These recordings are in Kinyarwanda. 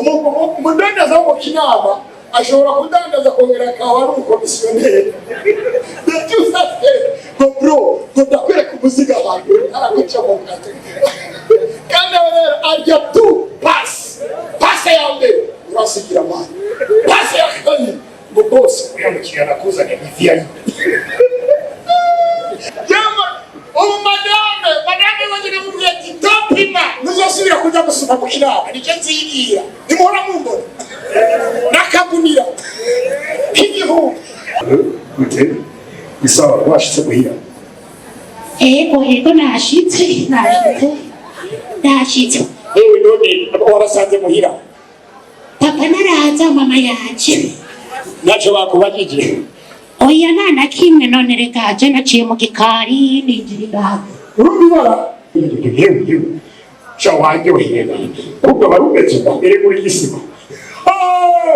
umudandaza wo mu Kinama ashobora kudandaza kongera akaba ari umukomisiyoneri. Bro, ndakwereka umuziga abantu araguca mu kazi. Kandi rero arya tu pasi ya mbere urasigira amani, pasi ya kabiri ngo bose umukiriya nakuzanye ivyo. Madame wajina mubwiye ati topima ntuzosubira kuja gusoma mu Kinama nije nzigira nimuhora mumbona nakagunira k'igihumbi. Gute isawa washitse muhira? Ego nashitse. Ewe none warasanze muhira? Papa naraza mama yaje. Nacho bakubajije? Oya nana kimwe none reka aje naciye mu gikari ninjirira. Urubibara? Yewe. Chawange wehera. Ubwo barumeze mbere muri gisima.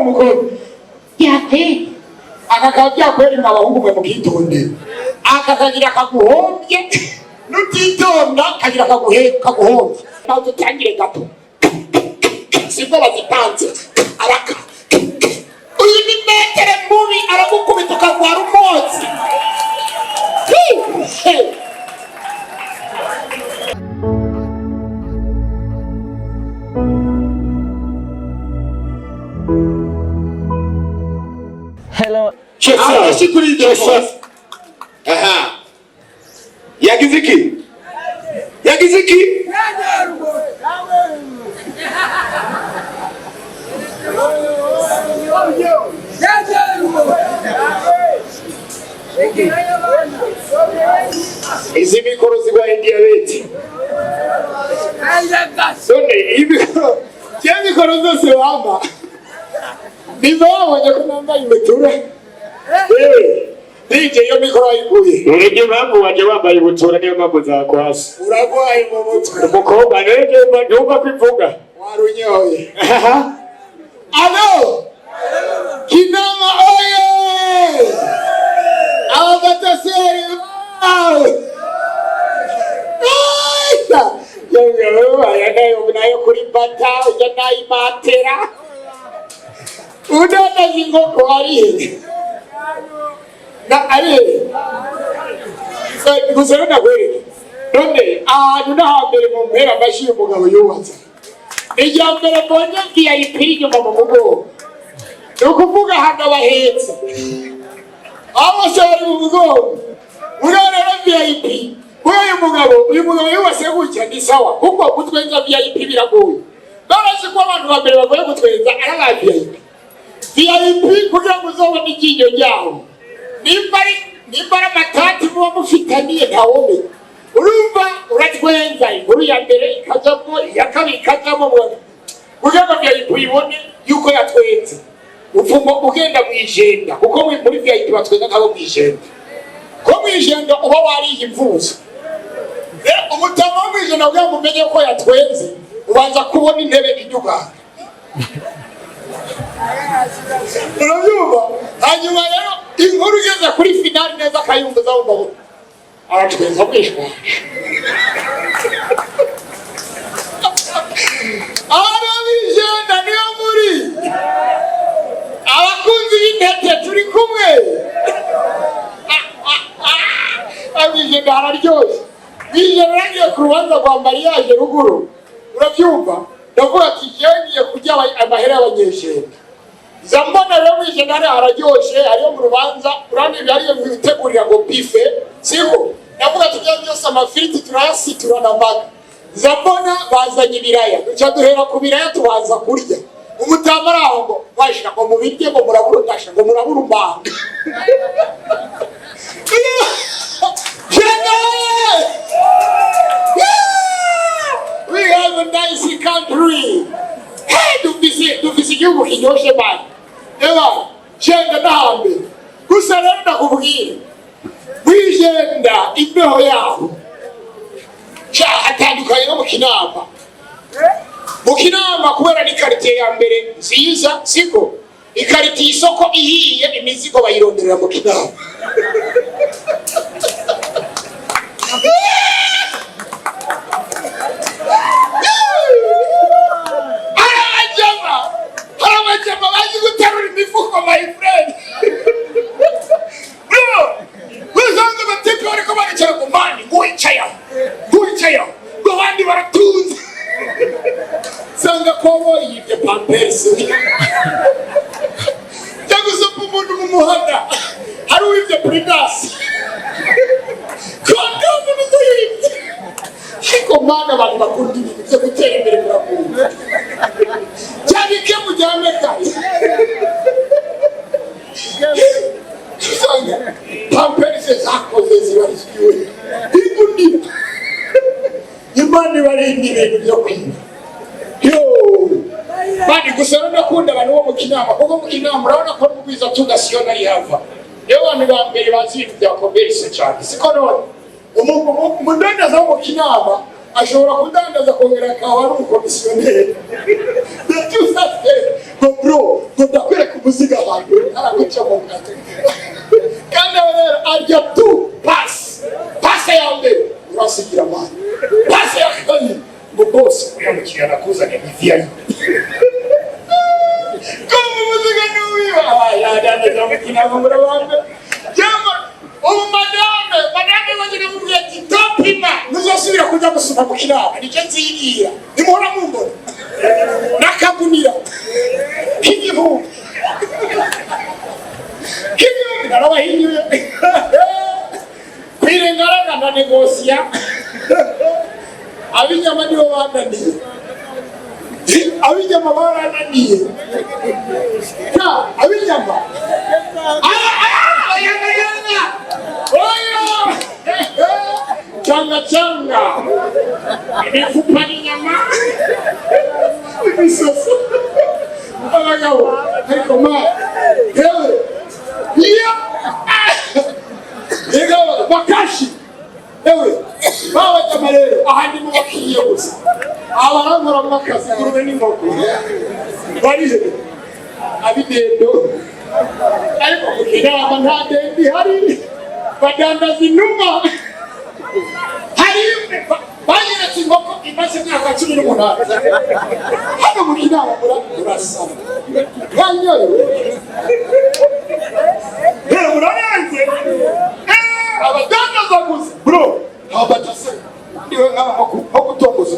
Mukobwa. Yakwe. Akakajya kweli n'abahungu mwe mukitonde. Akakagira kaguhombye. Nutitonda kagira kaguhombye. Naho tutangire gato. Sibwo bazipanze. Araka. Uyu ni metere mubi aragukubita ukagwara umwotsi. Hello. Shikuri Ildephonse. Aha. Yagiziki. Izi mikoro zigwaye diyabete. Sone ibikoro. Mikoro zose wamba. Niba wabonye ko nambaye ibutura. Nije yo mikoro ayiguye. Urege mpamvu waje wambaye ibutura niyo mpamvu zakwasa. Uragwaye mu mutwe. Umukobwa rege ntumva kwivuga. Warunyoye. Alo! Kinama oye! Abataseri. Nayo kuri bata ujya nayimatera. Udana zingoko ari. Na ari. Gusero na kweli. None nahambere mu mpera amashyi umugabo yubatse. Ijyambere mbonye VIP inyuma mu mugongo. Nukuvuga hano bahetse. Abo se bari mu mugongo. Urarera VIP. Uyu mugabo yubatse gutya ni sawa. Kuko gutwenza VIP biragoye. Barazi ko abantu bambere bagoye gutwenza ari aba VIP. VIP kugira ngo uzobone ikinyo ryaho. Nimba amatati muba mufitaniye ntawome. Urumva uratwenza inkuru ya mbere ikajamo iya kabiri ikajamo kugira ngo VIP uyibone yuko yatwenze. Upfuma ugenda mwijenda kuko muri VIP batwenza nk'abo mwijenda. Ko mwijenda uba wariye imvuzo. Umutama w'umwijenda kugira ngo umenye ko yatwenze ubanza kubona intebe inyuga. Urabyumva? Hanyuma rero inkuru igeze kuri finali neza akayumva wumva aratwenza kwishwa. Arabijenda niyo muri abakunzi b'intete turi kumwe. Abijenda hararyoshye. Bijenda nagiye ku rubanza rwa mariage ruguru. Urabyumva? Ndavuga ati ngiye kujya amahera y'abanyeshuri. Zambona rero bijenda hararyoshye ariyo mu rubanza urandi byariye mwitegurira ngo bife. Siko ndavuga tujya byose amafiriti turayasitura na mbaga. Zambona bazanye ibiraya. Duca duhera ku biraya tubanza kurya. Umutama araho ngo washira ngo mubirye ngo murabura ndasha ngo murabura umanga. We have a nice country. Hey, dufise igihugu kinyoshe bana. Eba, chenda nahambe. Gusa rero ndakubwira. Wijenda imbeho yaho. Hatandukanye no mu Kinama. Mu Kinama kubera ni quartier ya mbere nziza siko. Ikariti isoko ihiye imizigo bayironderera mu Kinama. bobo yibye pampers cyangwa umuntu mu muhanda hari uwibye prigas kondomu n'uyibye ariko mana abantu bakunda ibintu byo gutera imbere murakunda cyane ke mujyane kare usanga pampers zakoze zibarizwiwe igundi imana ibarinde ibintu byo kwiba yo bandi gusa nakunda abantu bo mu kinama kuko mu kinama urabona ko mubwiza tugasiyona ari hava yo abantu ba mbere bazi ibintu bya commerce cyane siko none umudandaza wo mu kinama ashobora kudandaza kongera akawa ari umukomisiyoneri byose ngo bro ngo ndakwereka umuziga ahantu araguca mu bwato kandi rero arya tu pasi ya mbere urasigira amani pasi ya kabiri ngo bose uriya mukiriya nakuzanye ni viyayi como umuziga n'uwiba yadandaza mu kinama murabanga cyangwa ubu madame wagira mubwiye ati topima ntuzosubira kujya gusoma mu kinama nicyo nzigira nimuhora mumbona nakagunira k'igihumbi narabahinyuye kwirengaraga na negosiya abinyama nibo bananiye abinyama barananiye abinyama changa imifupa n'inyama imisoso abagabo ariko hewe bakashi ewe babajyama rero ahandi mu bakiriye gusa abarangura mu akazi kurube n'inkoko barihe abidendo ariko mu kinama nta dendi hari badandaza inuma hari banyeretse inkoko imaze imyaka 18 hano mu kinama murasana banyoye murarenze abadandaza gusa bro abatase niwe nko gutongoza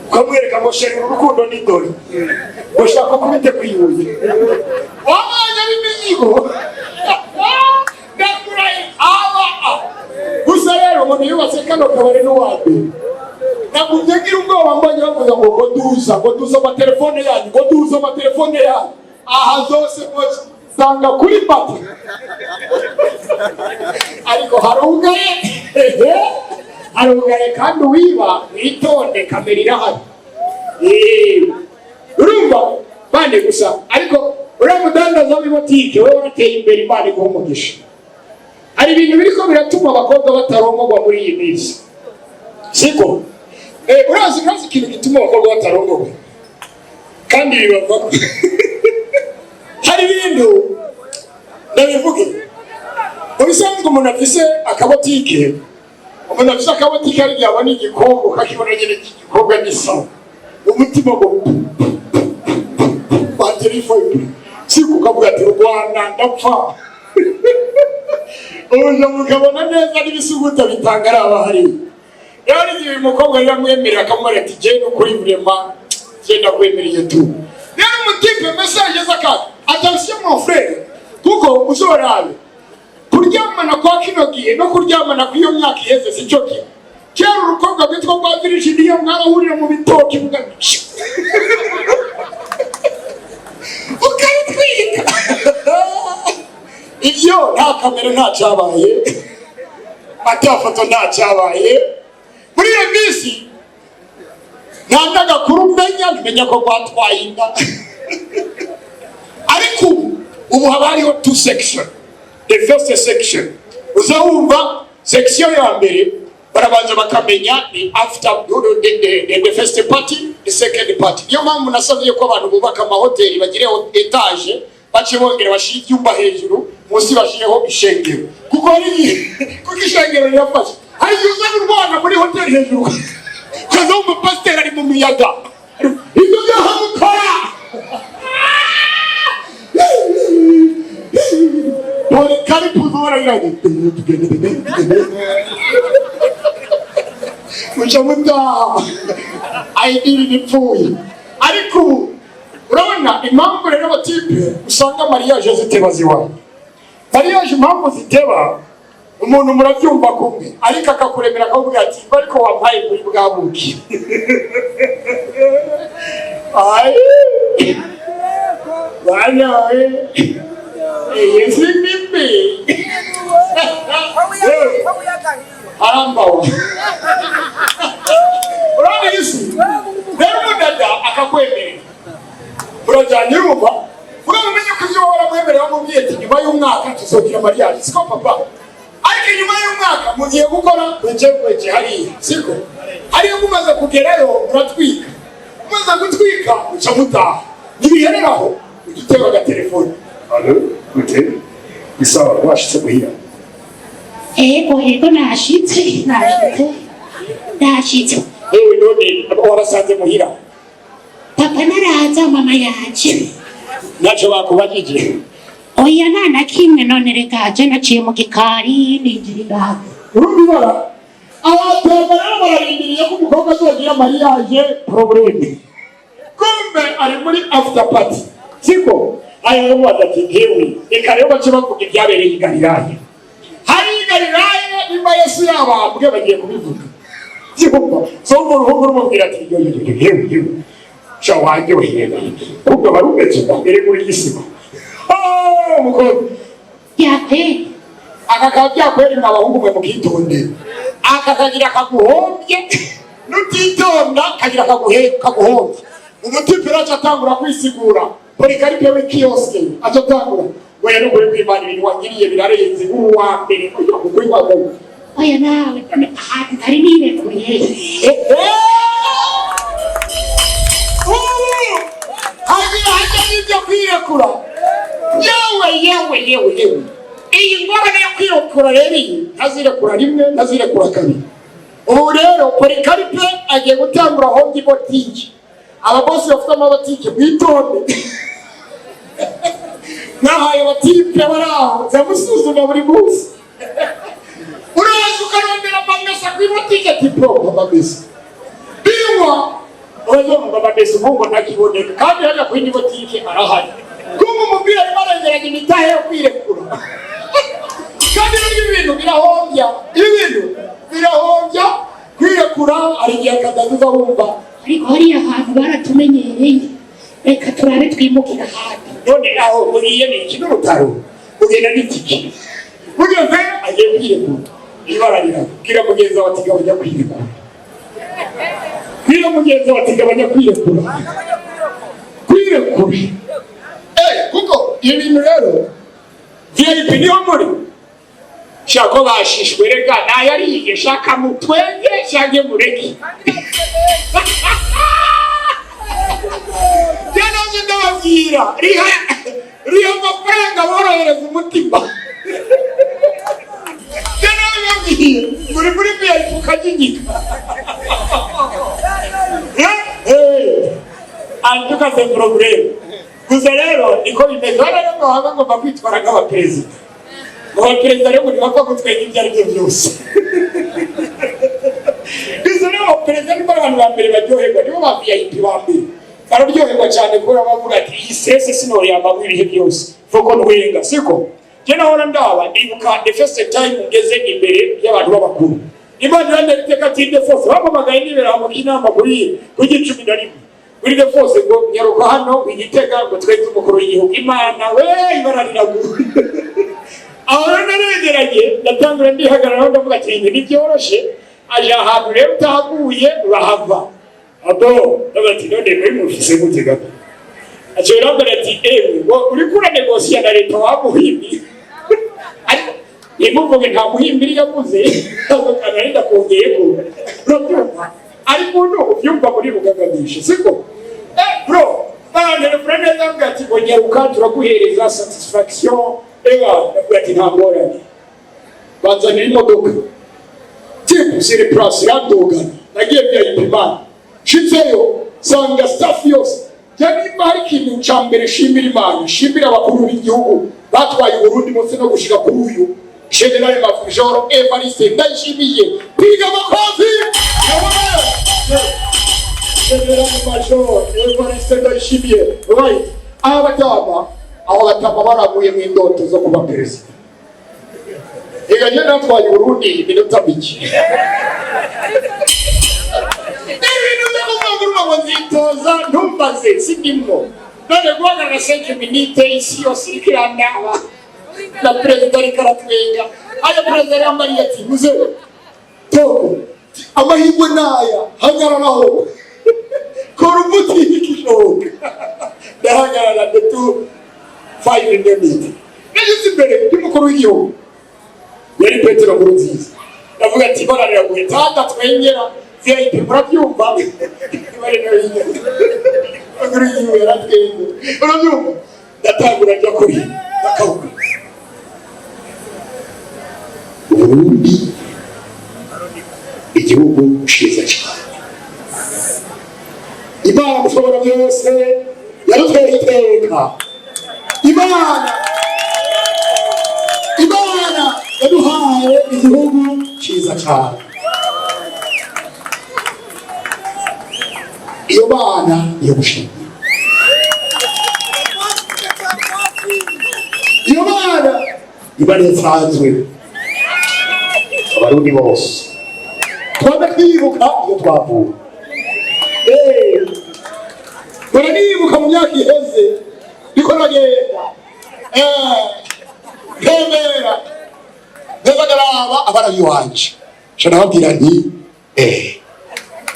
ukamwereka ngo sheri urukundo n'idori ushaka kubite kwibuye wabanya b'imizigo ndakuraye gusa rero umuntu yubatse kano kabari n'uwambe nagumye ngira ubwoba mbonye bavuga ngo duza amatelefone yanyu aha zose sanga kuri papa ariko harugaye kandi wiba witonde kamera irahari urumva bande gusa ariko uramudandaza w'ibotike wewe urateye imbere Imana iguha umugisha hari ibintu biriko biratuma abakobwa batarongorwa muri iyi minsi siko urazi ikintu gituma abakobwa batarongorwa kandi bibavamo hari ibintu ndabivuge ubisanzwe umuntu afise akabotike ari yabona igikombo kakibona nyine igikombe n'isawa umutima ngo baterefone siko ukavuga ati Rwanda ndapfa ubuja mukabona neza n'ibisuguta bitanga ari abahari rero igihe uyu mukobwa yamwemerera akamubwira ati genda ukuri burema genda kwemereye tu rero umutipe message z'akazi attention mon frère kuko uzorabe kuryamana kwa kino gihe no kuryamana kw'iyo myaka iheze si cyo gihe kera urukobwa rwitwa rwa Virginia mwarahurira mu bitoki ukabitwika ibyo nta kamera nta cyabaye atafoto nta cyabaye muri iyo minsi nta n'agakuru menya ko rwatwaye inda ariko ubu haba hariho 2 section. The first section uzawumva section ya mbere barabanza bakamenya ni after the first party, the second party. Niyo mpamvu nasabye ko abantu bubaka amahoteli bagireho etage bace bongera bashira ibyumba hejuru munsi bashireho ishengero kuko ishengero rirafasha hari uzana urwana muri hoteli hejuru kaza umupasiteri ari mu miyaga ibyo byahamukora Pode cari pudora aí. Mucha muita. ayidiri nipfuye ariko urabona impamvu rero abatipe usanga mariage ziteba ziwaye mariage impamvu ziteba umuntu murabyumva kumwe ariko akakuremera akavuga ati ariko wampaye kuri bwabuki ay bana yesi nimbi arambawa urabona isi rero mudada akakwemerera urajyanye urumva uramenye ko ibyo waramwemerera wamubwiye ati nyuma y'umwaka tuzogira mariage siko papa ariko nyuma y'umwaka mugiye gukora kweje hariya siko hariyo mumaze kugerayo muratwika mumaze gutwika uca mutaha nibihereraho uduteba agatelefoni alo gute isawa washitse muhira ego nashitse ewe none warasanze muhira papa naraza mama yaje naco bakubajije oya nana kimwe none reka je naciye mu gikari ninjirira urumva abateka rero bararindiriye ko umukobwa azogira mariage probleme kumbe ari muri after party siko ayo wadati hewe reka rero bace bavuga ibyabereye i Galilaya hari i Galilaya nimba Yesu yabambwe bagiye kubivuga siko so uruhugu rumubwira ati hewe shawange wehera ubwo barumeze mbere muri gisima umukobwa yakwe akakaba byakwera n'abahungu mwe mukitonde akakagira kaguhombye nutitonda kagira kaguhombye umutipe racha tangura kwisigura Polikaripe w'ikioske atotangura wewe no kuri kwimana ibintu wangiriye birarenze uwa mbere kuri kwago oya nawe ari nire kuye hagira n'ibyo kwirekura yewe iyi ngorane yo kwirekura rero ntazirekura rimwe ntazirekura kabiri ubu rero Polikaripe agiye gutangura hongi botiki ababosi bafite amabotiki bitonde nahaye batipe baraho zamusuzuma buri munsi uraza ukarondera amamesa kuri botike tipo amamesa binywa uraza ngo amamesa ubungo ntakiboneka kandi hajya ku yindi botike arahari kumva umubwira arimo arengeranya imitahe yo kwirekura kandi ibintu birahombya kwirekura hari igihe akadaduza wumva ariko hariya hantu baratumenyereye reka turabe twimukira hantu none aho uriye ni iki n'urutaro ugenda n'itiki ugeze agiye kwirekura ibararira bwira mugenzi wawe ati gabanya kwirekura kuko ibintu rero VIP niho muri shako bashishwe rega nayariye shaka mutwenge shange mureki jana ndababwira riha amafaranga borohereza umutima jana ndababwira muri VIP ukajigika antuka se problem gusa rero niko bimeze rero ngo haba ngomba kwitwara nk'abaperezida abaperezida rero ni bapfa gutwenya ibyo ari byo byose gusa rero abaperezida nibo abantu ba mbere baryoherwa nibo ba VIP ba mbere bararyoherwa cyane kubera bavuga ati iyi sese sinoyamba mu ibihe byose foko ntwenga siko je nahora ndaba ndibuka the first time ngeze imbere y'abantu b'abakuru imana yaneteka ati Ildephonse bamamagaye nibera mu kinama kuri kugicumi na rimwe kuri Ildephonse ngo nyaruka hano igitega ngo tweze umukuru w'igihugu imana we ibarariraguye aho naregeranye ndatangura ndihagarara ndavuga ati ibintu nibyoroshe aje ahantu rero utahaguye urahava ado ndabati none muri mufise gute gato acera ati ngo uri kura negosiya na leta wamuhimbi ariko imuvuge nta muhimbiri yavuze akanarenda kongeye ko ariko no ubyumva muri rugaganisha siko bro bana neza ngati bonyeruka turaguhereza satisfaction ati ntangorane banzanira imodoka tipu siri plus yandogana nagiye byayipimana shitseyo sanga staff yose cyane bari kintu cyambere shimira abakuru b'igihugu batwaye Burundi mose no gushika kuri uyu General Major Evariste ndayishimiye piga makofi General Major Ildephonse ndayishimiye. Right. Aba batama baraguye mu indoto zo kuba perezida. Ega je natwaye Burundi iminota mike. Nzitoza ntumbaze sindimo. None guhagarara 5 minutes isi yose ikirandaba. Na perezida rikaratwenga. Aya perezida yambariye ati muze. Toko. Amahirwe naya hagararaho. Korumuti ikishoka. Ndahagarara ndetu 5 minutes. Nageze imbere y'umukuru w'igihugu. Yari Petero Nkurunziza. Ndavuga ati bararira guhita twengera VIP murabyumva. Bari no yiga. Nguru yiwe yaratwenga. Urabyumva? Ndatangura njya kuri akavuga. Burundi igihugu cyiza cyane. Imana mushobora byose yarutweye iteka. Imana yaduhaye igihugu cyiza cyane. Iyo Mana yo gushimira. Iyo Mana ibanesanzwe. Abarundi bose twaba twibuka iyo twavuye. Nibuka mu myaka iheze niko nagenda Kera nzagaraba abarayi wanje shanababwira nti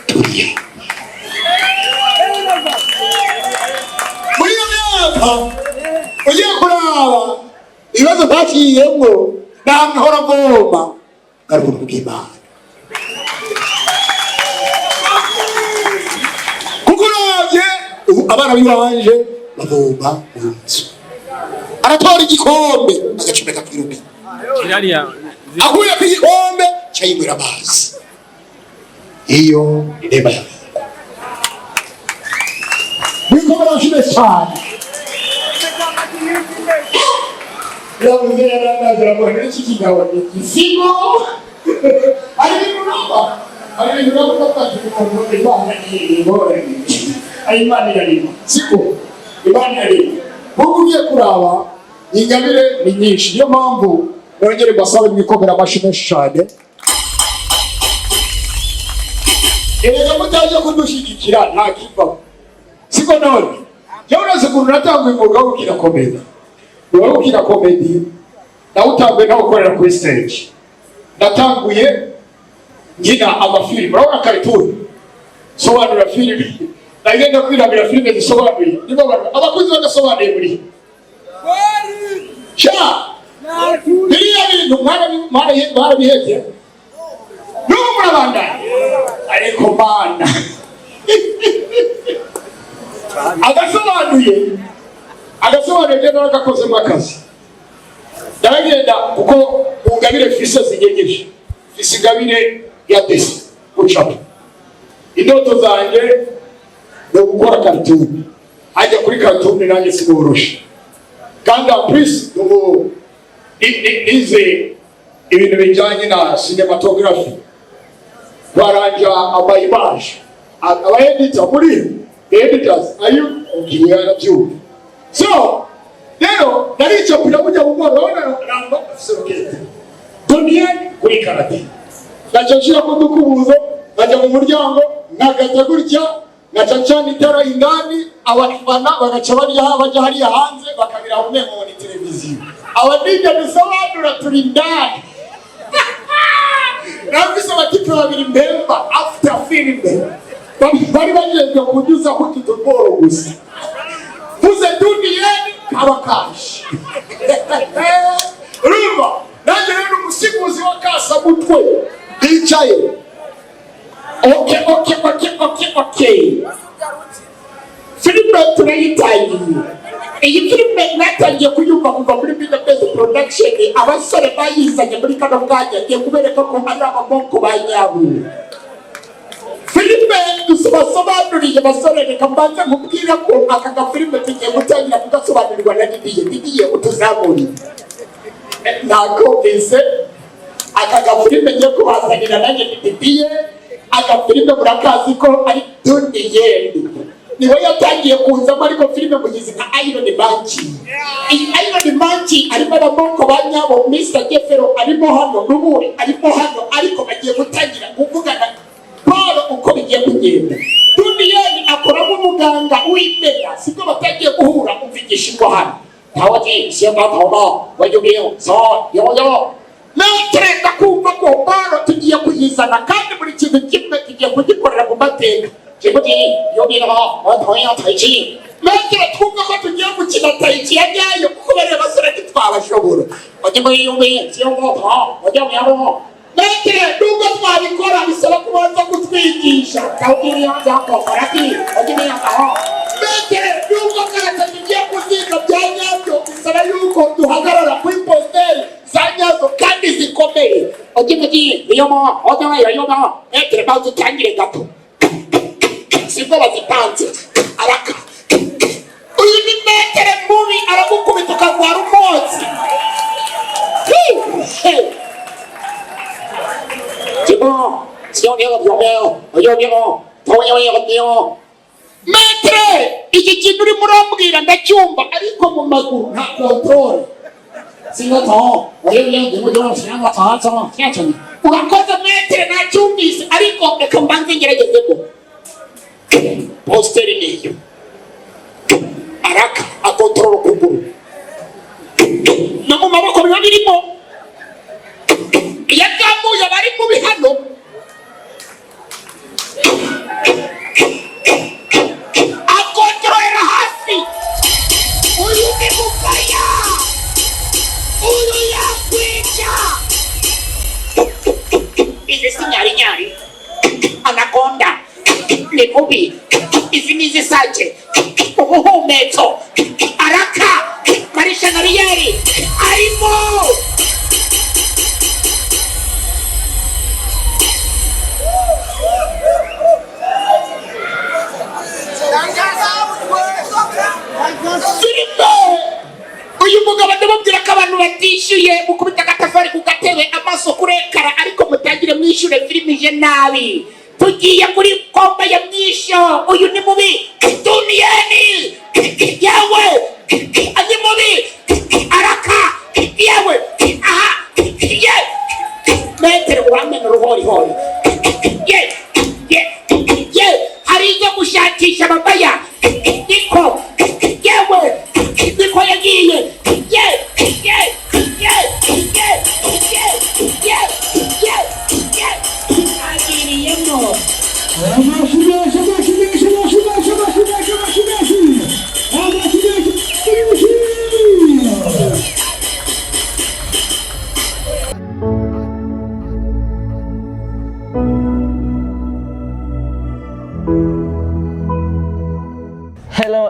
turiye muri iyo myaka ugiye kuraba ibibazo bakiyemo namahora mvoma ngaruka bw'Imana kuko nabye abana bibanje bavoma mu nzu aratora igikombe agacumeka kwirubi akuye ku gikombe cyayimwira amazi. Iyo inema yawe niko barashime cyane yamugera nazira mu iki kigawa ikigo ari n'uramba ari n'uramba kwatuje mu Imana n'ibore Imana yarimo siko Imana yarimo buguye kuraba ingabire ni nyinshi. Niyo mpamvu nongere basaba imikomera amashyi menshi cyane. Erega mutaje kudushigikira nta kiva siko none jewe nasekuru natanguye umwuga wo gukina comedy. Niwe gukina comedy na utanguye no gukorera kuri stage. Natanguye ngina amafilm urabona cartoon sobanura film nagenda kwirabira filime zisobanuye nibo abakuzi bagasobanuye muri sha biriya bintu mwana biheze n'ubu murabanda ariko Mana agasobanuye genda bagakozemo akazi. Ndagenda kuko ungabire fise zinyegeje fise ingabire ya desi ucapa indoto zanjye no gukora cartoon ajya kuri cartoon nanjye sigorosha kandi please no ize ibintu bijyanye na cinematography baranja abayimage abayeditor muri editors ayo ukiyana byo so rero naricho kujya mu moro namba afisokete duniani kuri karate nachoshira kudukubuzo najya mu muryango nagajya gutya ngacacana itara indani abafana bagaca bajya hariya hanze bakabira mu muri televiziyo abadija bisobanura turi ndani nabise batipe babiri mbemba after film bari bageze kuduza kututuboro gusa muze duniani abakashi rumba naje rero umusiguzi wa kasa mutwe bicaye. Okay. Filime tunayitangiye. Iyi filime natangiye kuyumva kuva muri Best Production abasore bayizanye muri kano kanya ngiye kubereka ko hari abamoko banyabu. Filime dusobanuriye basore reka mbanze mubwira ko aka filime tugiye gutangira kugasobanurirwa na Didiye utuzamuri. Nako bese aka filime ngiye kubazanira nanjye Didiye aka filime murakazi ko ari Duniyeni niwe yatangiye kuzamo ariko filime mugize nka Iron Manchi. Iron Manchi arimo abamoko banyabo Mr. Jeffero arimo hano n'uburi arimo hano ariko bagiye gutangira kuvugana Paul uko bigiye kugenda. Duniyeni akora nk'umuganga w'imenya siko batagiye guhura umvigishwa hano. Tawaji siapa tawa wajubiyo so yo Metre kumva ko Paul tugiye kuyizana kandi muri kintu kimwe tugiye kugikorera mu mateka. Kibuti yobira watoya taichi. Metre kumva ko tugiye gukina taichi yayo kubera basore twabashobora. Wagiye yumbi cyangwa pa wagiye yabo. Metre nubwo twabikora bisaba kubanza kutwigisha. Kawiriya byako faraki wagiye aho. Metre nubwo karata tugiye kuziga byanyabyo bisaba yuko duhagarara kuri posteri zanyazo kandi zikomeye. Wagiye niyomo wagiye yoba. Metre bazo tangire gato. Siko bazipanze araka uyu ni Metre mubi aragukubita ukagwara umotsi Tibo sio ndio byomeo oyo toyo Metre iki kintu uri murambwira ndacyumba ariko mu maguru nta control singo to oyo ndimo singo to cyacanye urakoze Metre nacyumvise ariko reka mbanze ngeragezeko posteri niyo araka akontrolo kuguru no mu maboko birimo yagamuye bari mu bihano akontrolera hasi uyu ni mufaya uyu yakwica izi sinyari anakonda ni mubi izi nizi saje ubuhumetso araka marisha nariyeri arimo uyu mugabo ndababwira ko abantu batishyuye mukubita agatafari ku gatebe amaso kurekara ariko mutagire mwishyure filime ije nabi. Tugiye kuri komba ya mwisho uyu ni mubi Duniyeni yawe ani mubi araka yawe aha ye Metre uramena ruhori ye hari ibyo gushakisha babaya